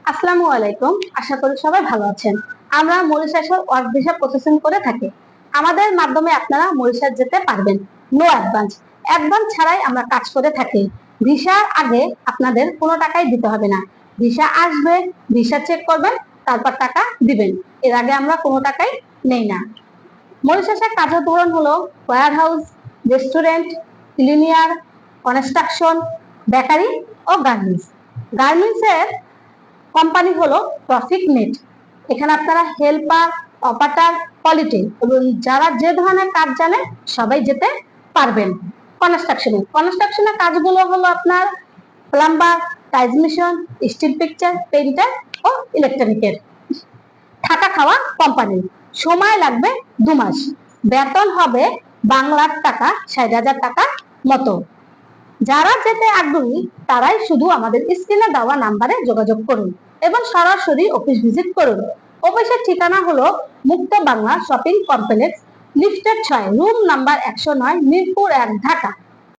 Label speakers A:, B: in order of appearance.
A: আসসালামু আলাইকুম, আশা করি সবাই ভালো আছেন। আমরা মরিশাসের ওয়ার্ক ভিসা প্রসেসিং করে থাকি। আমাদের মাধ্যমে আপনারা মরিশাস যেতে পারবেন। নো অ্যাডভান্স, অ্যাডভান্স ছাড়াই আমরা কাজ করে থাকি। ভিসার আগে আপনাদের কোনো টাকাই দিতে হবে না। ভিসা আসবে, ভিসা চেক করবেন, তারপর টাকা দিবেন। এর আগে আমরা কোনো টাকাই নেই না। মরিশাসের কাজের ধরন হলো warehouse, restaurant, cleaner, construction, bakery ও গার্মেন্টস। গার্মেন্টসের কোম্পানি হলো প্রফিট নেট। এখানে আপনারা হেল্পার, অপারেটর, কোয়ালিটি এবং যারা যে ধরনের কাজ জানে সবাই যেতে পারবেন। কনস্ট্রাকশনের কাজগুলো হলো আপনার plumber, tiles machine, steel picture, painter ও ইলেকট্রনিকের। থাকা খাওয়া কোম্পানি, সময় লাগবে 2 মাস। বেতন হবে বাংলার টাকা 60,000 টাকা মতো। যারা যেতে আগ্রহী তারাই শুধু আমাদের স্ক্রিনে দেওয়া নাম্বারে যোগাযোগ করুন এবং সরাসরি অফিস ভিজিট করুন। অফিসের ঠিকানা হলো মুক্ত বাংলা শপিং কমপ্লেক্স, লিফটের 6, রুম নাম্বার 109, মিরপুর 1, ঢাকা।